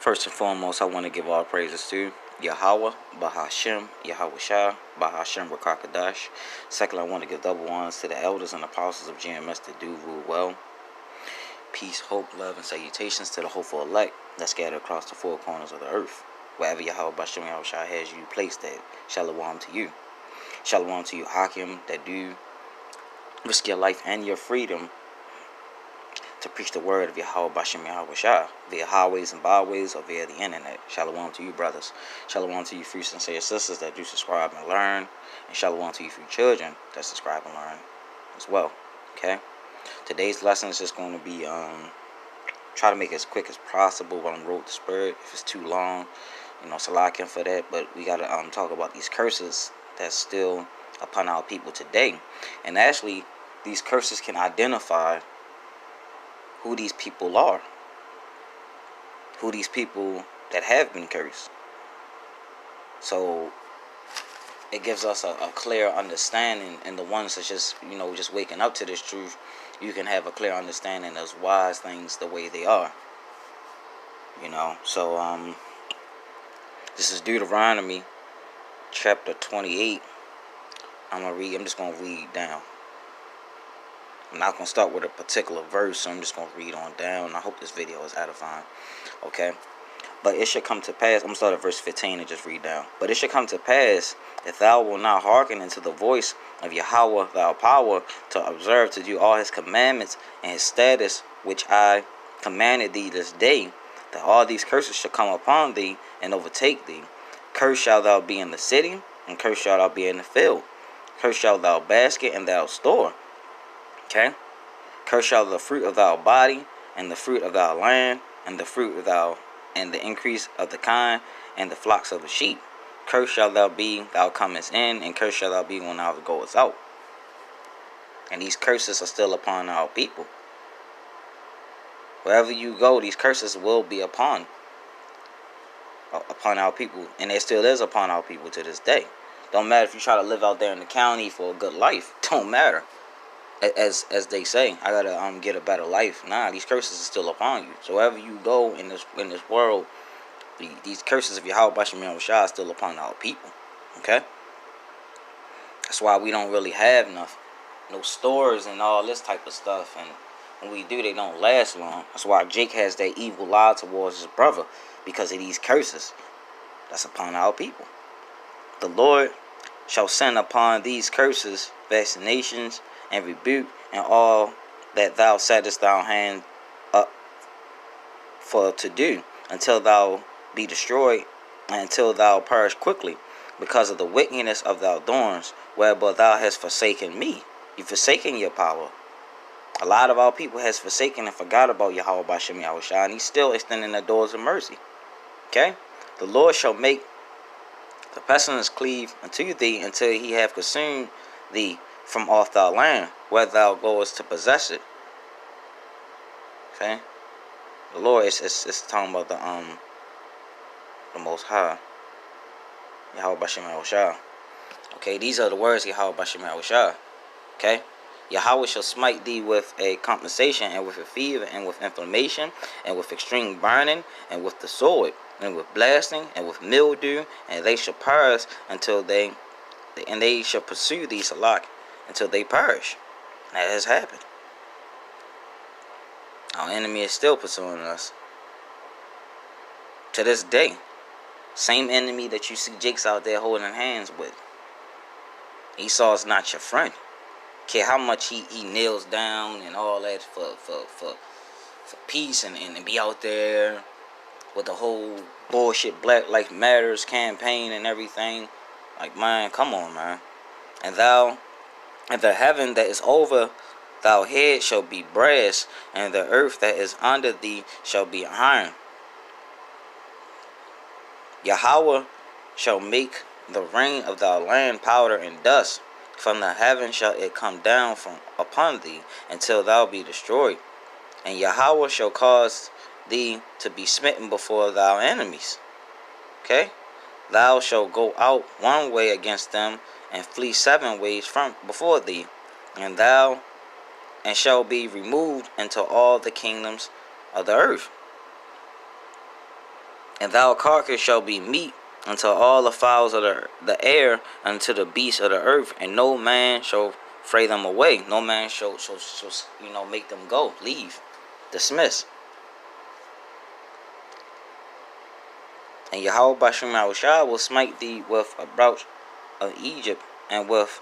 First and foremost, I want to give all praises to Yahweh, Bahashem, Yahweh Shah, Bahashem Rakakadash. Second, I want to give double honors to the elders and apostles of GMS that do rule well. Peace, hope, love, and salutations to the hopeful elect that scattered across the four corners of the earth. Wherever Yahweh Bahashem Yahweh Shah has you placed at, Shalom to you. Shalom to you, Hakim, that do risk your life and your freedom to preach the word of Yahweh Bahashem Yahweh Shah via highways and byways or via the internet. Shalom to you, brothers. Shalom to you, free sincere sisters that do subscribe and learn. And shalom to you, free children that subscribe and learn as well. Okay? Today's lesson is just going to be try to make it as quick as possible while I'm road to spirit. If it's too long, salakim for that. But we got to talk about these curses that's still upon our people today. And actually, these curses can identify who these people are, who these people that have been cursed. So it gives us a clear understanding, and the ones that just waking up to this truth, you can have a clear understanding of why things the way they are. So this is Deuteronomy chapter 28. I'm just gonna read down. I'm not going to start with a particular verse, so I'm just going to read on down. I hope this video is edifying. Okay? But it should come to pass. I'm going to start at verse 15 and just read down. But it should come to pass, if thou wilt not hearken unto the voice of Yahweh thy power, to observe to do all his commandments and his statutes, which I commanded thee this day, that all these curses shall come upon thee and overtake thee. Cursed shalt thou be in the city, and cursed shalt thou be in the field. Cursed shalt thou basket and thou store. Okay? Cursed shall the fruit of thy body, and the fruit of thy land, and the fruit of thou, and the increase of the kine, and the flocks of the sheep. Cursed shall thou be, thou comest in, and cursed shall thou be when thou goest out. And these curses are still upon our people. Wherever you go, these curses will be upon our people, and it still is upon our people to this day. Don't matter if you try to live out there in the county for a good life. Don't matter. As they say, I gotta get a better life. Nah, these curses are still upon you. So wherever you go in this world, these curses of Yahweh Bahashem Yahweh Shah are still upon our people. Okay? That's why we don't really have no stores and all this type of stuff. And when we do, they don't last long. That's why Jake has that evil eye towards his brother, because of these curses that's upon our people. The Lord shall send upon these curses vaccinations and rebuke, and all that thou settest thy hand up for to do, until thou be destroyed, and until thou perish quickly, because of the wickedness of thy doings, whereby thou hast forsaken me. You forsaken your power. A lot of our people has forsaken and forgot about Yahweh Bahashem Yahweh Shah, and he's still extending the doors of mercy. Okay? The Lord shall make the pestilence cleave unto thee, until he have consumed thee from off thy land, where thou goest to possess it. Okay? The Lord is talking about the Most High, Yahweh Bahashem Yahweh Shah. Okay, these are the words of Yahweh Bahashem Yahweh Shah. Okay? Yahweh shall smite thee with a compensation, and with a fever, and with inflammation, and with extreme burning, and with the sword, and with blasting, and with mildew, and they shall perish until they shall pursue thee, Salak, until they perish. That has happened. Our enemy is still pursuing us to this day. Same enemy that you see Jake's out there holding hands with. Esau is not your friend. Care how much he kneels down and all that for peace and be out there with the whole bullshit Black Lives Matters campaign and everything. Like, man, come on, man. And the heaven that is over thy head shall be brass, and the earth that is under thee shall be iron. Yahweh shall make the rain of thy land powder and dust. From the heaven shall it come down from upon thee, until thou be destroyed. And Yahweh shall cause thee to be smitten before thy enemies. Okay? Thou shalt go out one way against them, and flee 7 ways from before thee, and shall be removed into all the kingdoms of the earth. And thou carcass shall be meat unto all the fowls of the air, unto the beasts of the earth, and no man shall fray them away. No man shall make them go, leave, dismiss. And Yahweh Bashim Yahushua will smite thee with a brooch of Egypt, and with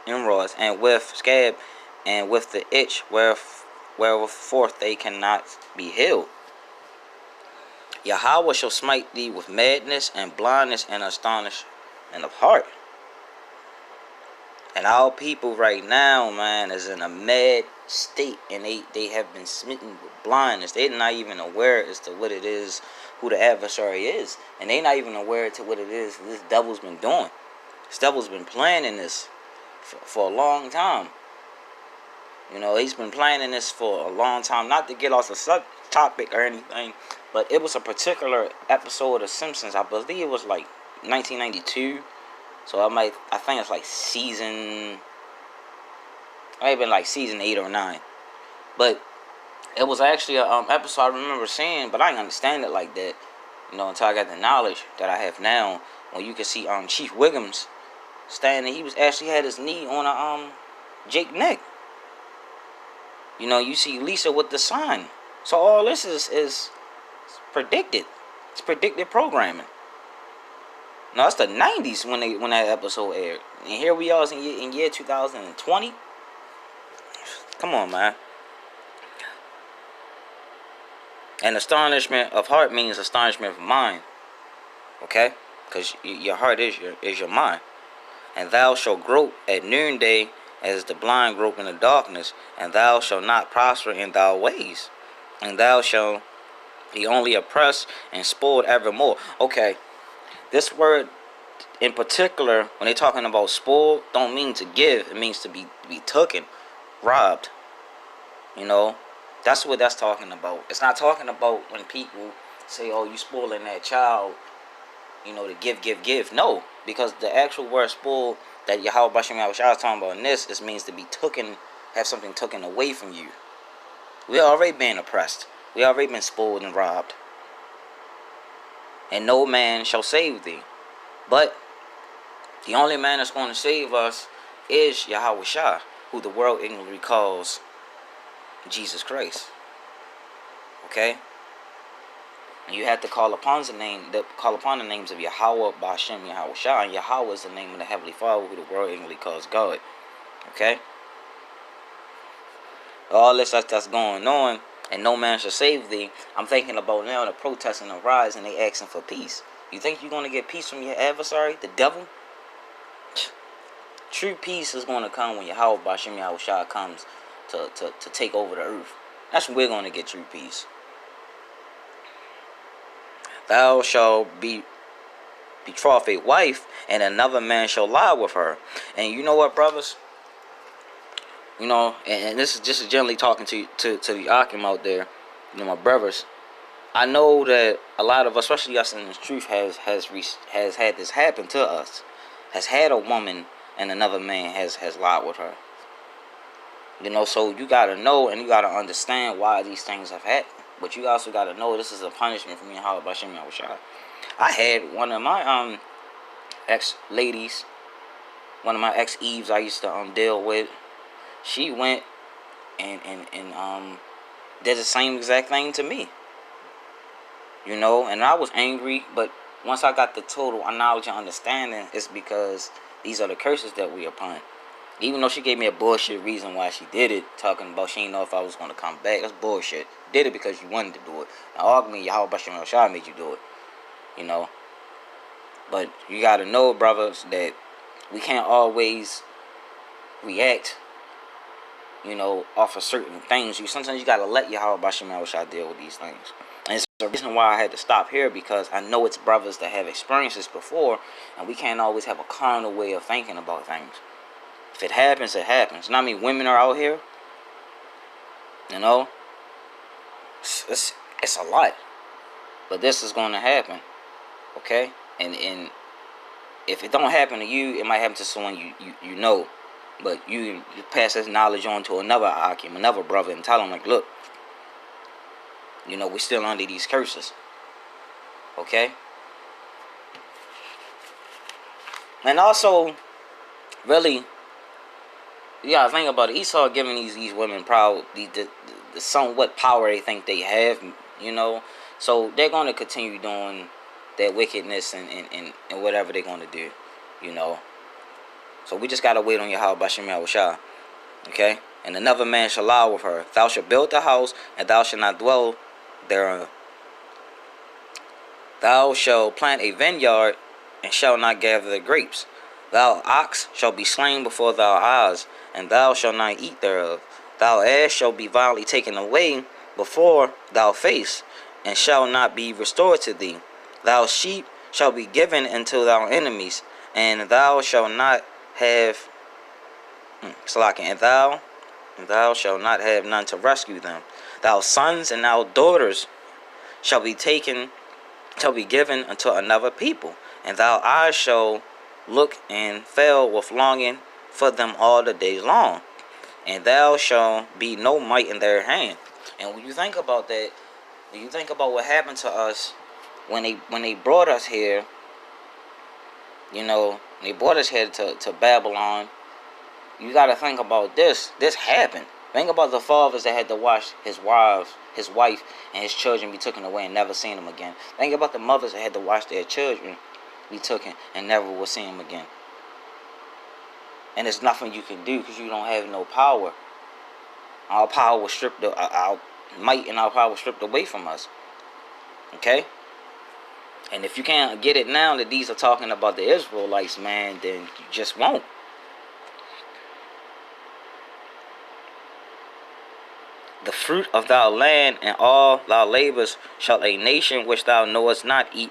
emeralds, and with scab, and with the itch wherewith they cannot be healed. Yahweh shall smite thee with madness and blindness and astonishment of heart. And our people right now, man, is in a mad state, and they have been smitten with blindness. They're not even aware as to what it is, who the adversary is, and they're not even aware to what it is this devil's been doing. This devil's been planning this for a long time. He's been planning this for a long time. Not to get off the subtopic or anything, but it was a particular episode of The Simpsons. I believe it was like 1992. So I think it's like season 8 or 9. But it was actually an episode I remember seeing, but I didn't understand it like that, until I got the knowledge that I have now. When you can see Chief Wiggums standing, he was actually had his knee on a Jake neck. You see Lisa with the sign. So all this is predicted. It's predicted programming. No, it's the 90s when that episode aired. And here we are in year 2020. Come on, man. And astonishment of heart means astonishment of mind. Okay? Because your heart is your mind. And thou shalt grope at noonday as the blind grope in the darkness, and thou shalt not prosper in thy ways. And thou shalt be only oppressed and spoiled evermore. Okay. This word in particular, when they're talking about spoiled, don't mean to give. It means to be taken, robbed. That's what that's talking about. It's not talking about when people say, oh, you spoiling that child, to give. No, because the actual word spoiled that Yahweh Bashim Yahushua is talking about in this, it means to be taken, have something taken away from you. We already been oppressed. We already been spoiled and robbed. And no man shall save thee. But the only man that's going to save us is Yahweh Shah, who the world ignorantly calls Jesus Christ. Okay? And you have to call upon the names of Yahweh, Ba'ashem, Yahweh Shah, and Yahweh is the name of the Heavenly Father, who the world ignorantly calls God. Okay? All this that's going on, and no man shall save thee. I'm thinking about now the protests and the riots, and they asking for peace. You think you're going to get peace from your adversary, the devil? True peace is going to come when Yahweh Ba'ashem Yahushua comes to take over the earth. That's when we're going to get true peace. Thou shalt be betroth a wife, and another man shall lie with her. And you know what, brothers? And this is just generally talking to the Akim out there, my brothers. I know that a lot of us, especially us in the truth, has had this happen to us. Has had a woman and another man has lied with her. So you gotta know and you gotta understand why these things have happened. But you also gotta know this is a punishment from Yahweh Bashim Yahushua. I had one of my ex-ladies, one of my ex-Eves I used to deal with. She went and did the same exact thing to me. And I was angry, but once I got the total knowledge and understanding, it's because these are the curses that we upon. Even though she gave me a bullshit reason why she did it, talking about she didn't know if I was going to come back. That's bullshit. Did it because you wanted to do it. Now, arguably, Yahweh Bashim Yahushua made you do it. But you got to know, brothers, that we can't always react, off of certain things. Sometimes you got to let Yahweh Bashim Yahushua deal with these things. And it's the reason why I had to stop here, because I know it's brothers that have experienced this before, and we can't always have a carnal way of thinking about things. If it happens, it happens. And I mean, women are out here, it's a lot. But this is going to happen, okay? And if it don't happen to you, it might happen to someone you know. But you pass this knowledge on to another Akim, another brother, and tell them, like, look, we're still under these curses. Okay? And also, really, you gotta think about it. Esau giving these women the somewhat power they think they have, you know. So they're gonna continue doing their wickedness and whatever they're gonna do, you know. So we just gotta wait on Yahweh Bashem Yahushua. Okay? And another man shall lie with her. Thou shalt build the house, and thou shalt not dwell therein. Thou shalt plant a vineyard, and shalt not gather the grapes. Thou ox shall be slain before thy eyes, and thou shalt not eat thereof. Thou ass shall be violently taken away before thy face, and shall not be restored to thee. Thou sheep shall be given unto thy enemies, and thou shalt not have and thou shalt not have none to rescue them. Thy sons and thy daughters shall be given unto another people, and thou eyes shall look and fail with longing for them all the days long, and thou shall be no might in their hand. And when you think about that, when you think about what happened to us when they brought us here, you know, they brought us here to Babylon. You got to think about this. This happened. Think about the fathers that had to watch his wife, and his children be taken away and never seen them again. Think about the mothers that had to watch their children be taken and never will see them again. And there's nothing you can do because you don't have no power. Our power was stripped. Our might and our power was stripped away from us. Okay. And if you can't get it now that these are talking about the Israelites, man, then you just won't. The fruit of thy land and all thy labors shall a nation which thou knowest not eat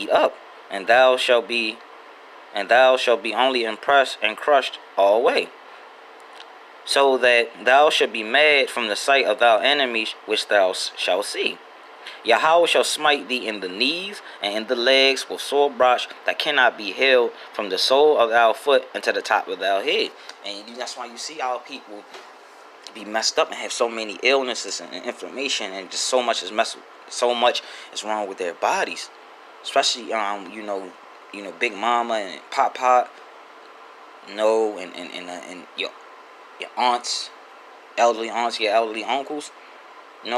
up, and thou shalt be only impressed and crushed alway, so that thou shalt be mad from the sight of thy enemies which thou shalt see. Yahweh shall smite thee in the knees and in the legs with sore brach that cannot be healed from the sole of thy foot unto the top of thy head. And that's why you see our people be messed up and have so many illnesses and inflammation, and just so much is wrong with their bodies, especially you know Big Mama and Pop, and your aunts, your elderly uncles,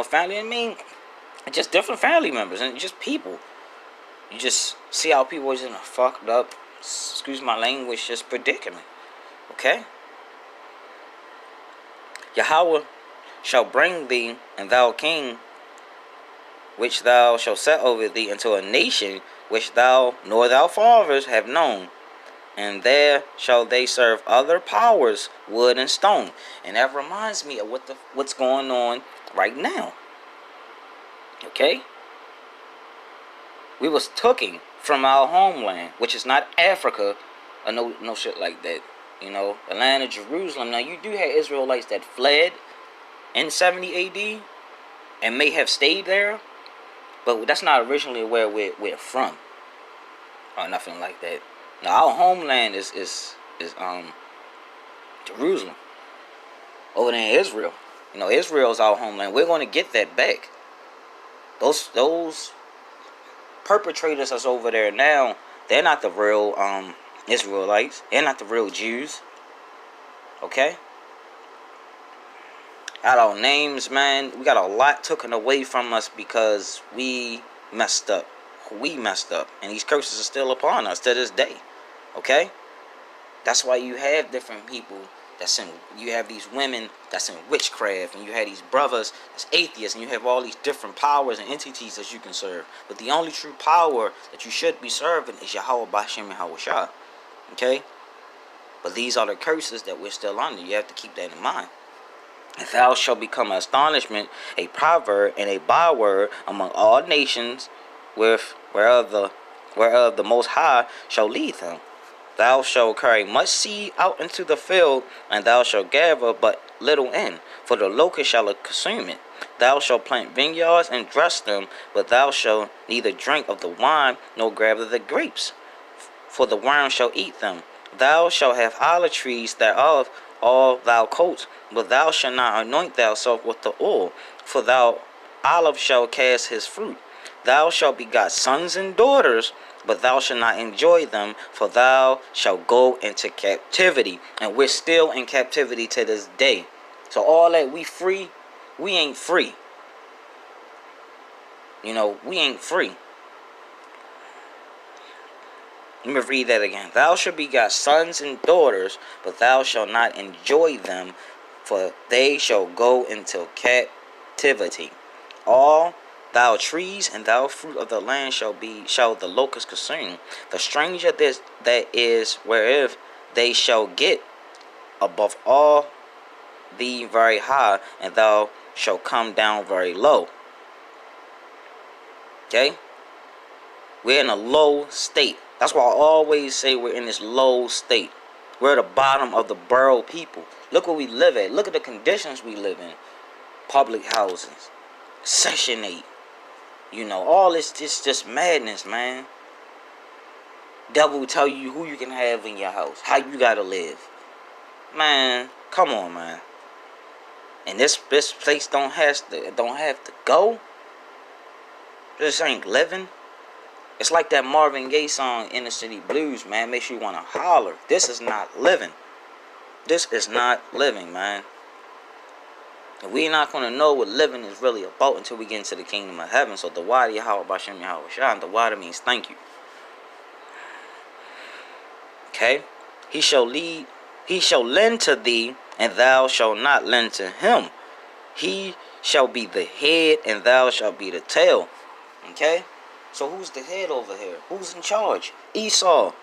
family. I mean, just different family members and just people. You just see how people is in a fucked up, excuse my language, just predicament. Okay. Yahweh shall bring thee and thou king, which thou shalt set over thee, into a nation which thou nor thy fathers have known, and there shall they serve other powers, wood and stone. And that reminds me of what's going on right now. Okay, we was taken from our homeland, which is not Africa, or no shit like that. The land of Jerusalem. Now, you do have Israelites that fled in 70 AD and may have stayed there, but that's not originally where we're from, or nothing like that. Now, our homeland is Jerusalem, over there in Israel. Israel's our homeland. We're going to get that back. Those perpetrators that's over there now, they're not the real Israelites. They're not the real Jews. Okay? Got our names, man. We got a lot taken away from us because we messed up. And these curses are still upon us to this day. Okay? That's why you have different people you have these women that's in witchcraft, and you have these brothers that's atheists, and you have all these different powers and entities that you can serve. But the only true power that you should be serving is Yahweh Bashem Yahushua. Okay? But these are the curses that we're still under. You have to keep that in mind. And thou shalt become an astonishment, a proverb, and a byword among all nations, whereof the Most High shall lead them. Thou shalt carry much seed out into the field, and thou shalt gather but little in, for the locust shall consume it. Thou shalt plant vineyards and dress them, but thou shalt neither drink of the wine nor gather the grapes, for the worm shall eat them. Thou shalt have olive trees thereof all thou coats, but thou shalt not anoint thyself with the oil, for thou olive shall cast his fruit. Thou shalt begot sons and daughters, but thou shalt not enjoy them, for thou shalt go into captivity. And we're still in captivity to this day. So all that we free, we ain't free. You know, we ain't free. Let me read that again. Thou shalt begot sons and daughters, but thou shalt not enjoy them, for they shall go into captivity. All thou trees and thou fruit of the land shall the locust consume. The stranger that is whereof they shall get above all thee very high, and thou shalt come down very low. Okay? We're in a low state. That's why I always say we're in this low state. We're at the bottom of the barrel, people. Look where we live at. Look at the conditions we live in. Public housing, Section 8. You know, all this just madness, man. Devil will tell you who you can have in your house, how you gotta live. Man, come on, man. And this place don't have to go. This ain't living. It's like that Marvin Gaye song, Inner City Blues, man. Makes you want to holler. This is not living. This is not living, man. And we're not going to know what living is really about until we get into the kingdom of heaven. So, Dawada Yahweh Bashem Yahweh Shah. And Dawada means thank you. Okay? He shall lend to thee, and thou shalt not lend to him. He shall be the head, and thou shalt be the tail. Okay? So who's the head over here? Who's in charge? Esau.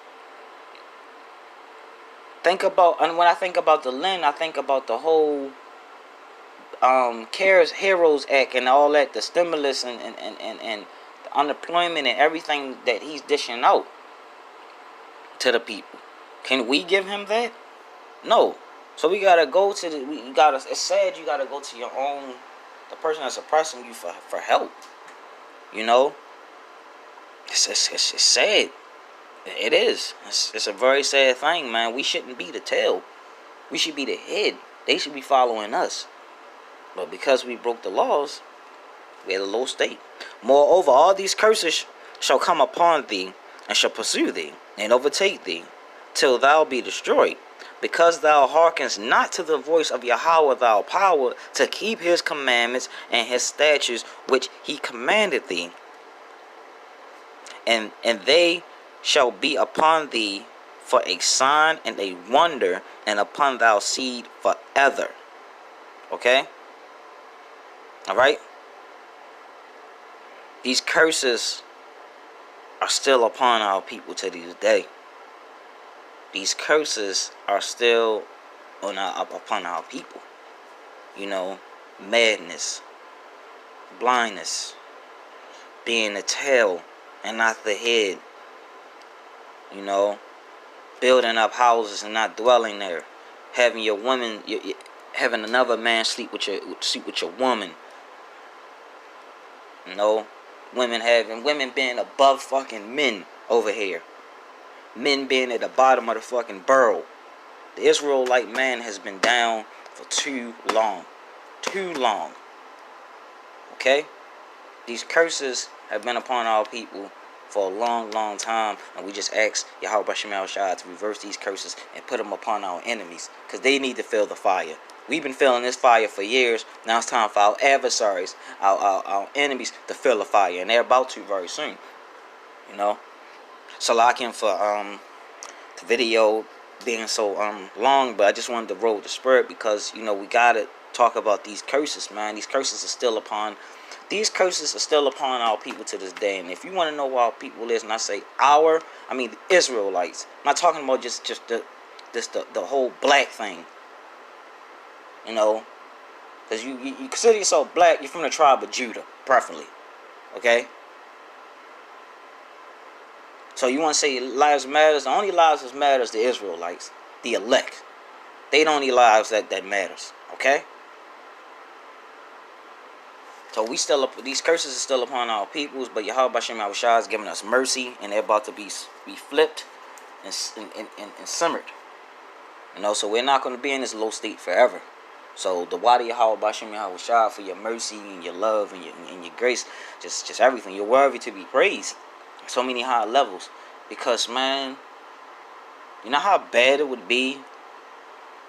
And when I think about the lend, I think about the whole CARES Heroes Act and all that, the stimulus and the unemployment and everything that he's dishing out to the people. Can we give him that? No. So we gotta go to it's sad you gotta go to your own, the person that's oppressing you for help. You know? It's sad. It is. It's a very sad thing, man. We shouldn't be the tail. We should be the head. They should be following us. But because we broke the laws, we're at a low state. Moreover, all these curses shall come upon thee, and shall pursue thee, and overtake thee, till thou be destroyed. Because thou hearkenest not to the voice of Yahweh thy power, to keep his commandments and his statutes which he commanded thee. And they shall be upon thee for a sign and a wonder, and upon thy seed forever. Okay? Alright? These curses are still upon our people to this day. These curses are still upon our people. You know, madness, blindness, being the tail and not the head. You know, building up houses and not dwelling there, having your woman, having another man sleep with your woman. You know, women being above fucking men over here. Men being at the bottom of the fucking barrel. The Israelite man has been down for too long. Too long. Okay? These curses have been upon our people for a long, long time. And we just ask Yahweh Bashem Yahweh Shah to reverse these curses and put them upon our enemies. Because they need to feel the fire. We've been feeling this fire for years. Now it's time for our adversaries, our enemies, to feel the fire. And they're about to very soon. You know? Salakim for the video being so long, but I just wanted to roll the spirit because, you know, we gotta talk about these curses, man. These curses are still upon our people to this day. And if you want to know where our people is, and I say I mean the Israelites. I'm not talking about just the whole black thing. You know, because you consider yourself black, you're from the tribe of Judah, preferably. Okay? So you want to say lives matters? The only lives that matters the Israelites, the elect. They the only lives that matters. Okay? So these curses are still upon our peoples, but Yahweh Bashem Yahweh Shah is giving us mercy, and they're about to be flipped and simmered. You know, so we're not going to be in this low state forever. So the Wadi Yahweh Bashem Yahweh Shah for your mercy and your love and your grace, just everything. You're worthy to be praised. So many high levels. Because, man, you know how bad it would be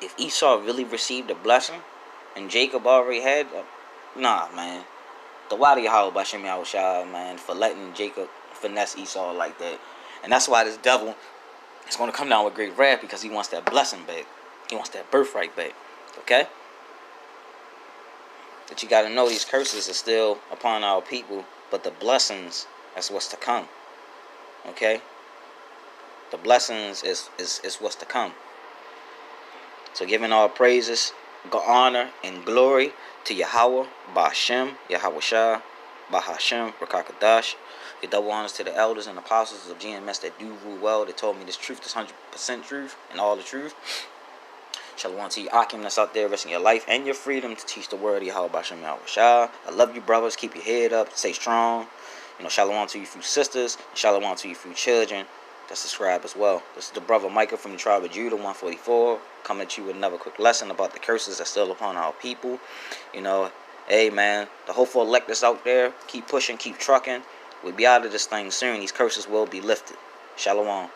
if Esau really received a blessing and Jacob already had? Nah, man. The Wadi Yahweh Bashem Yahweh Shah, man, for letting Jacob finesse Esau like that. And that's why this devil is going to come down with great wrath, because he wants that blessing back. He wants that birthright back. Okay? But you got to know these curses are still upon our people, but the blessings, that's what's to come. Okay? The blessings is what's to come. So giving all praises, honor, and glory to Yahweh, Ba'ashem, Yahweh Shah, Bahashem, Rakakadash. Your double honors to the elders and apostles of GMS that do rule well. They told me this truth, this 100% truth, and all the truth. Shalom to you, Akim, that's out there risking your life and your freedom to teach the word of Yahweh Ba'ashem Yahweh Shah. I love you, brothers. Keep your head up. Stay strong. You know, shalom to you few sisters. And shalom to you few children that subscribe as well. This is the brother Micah from the tribe of Judah, 144. Coming at you with another quick lesson about the curses that's still upon our people. You know, hey, man, the hopeful elect that's out there, keep pushing, keep trucking. We'll be out of this thing soon. These curses will be lifted. Shalom.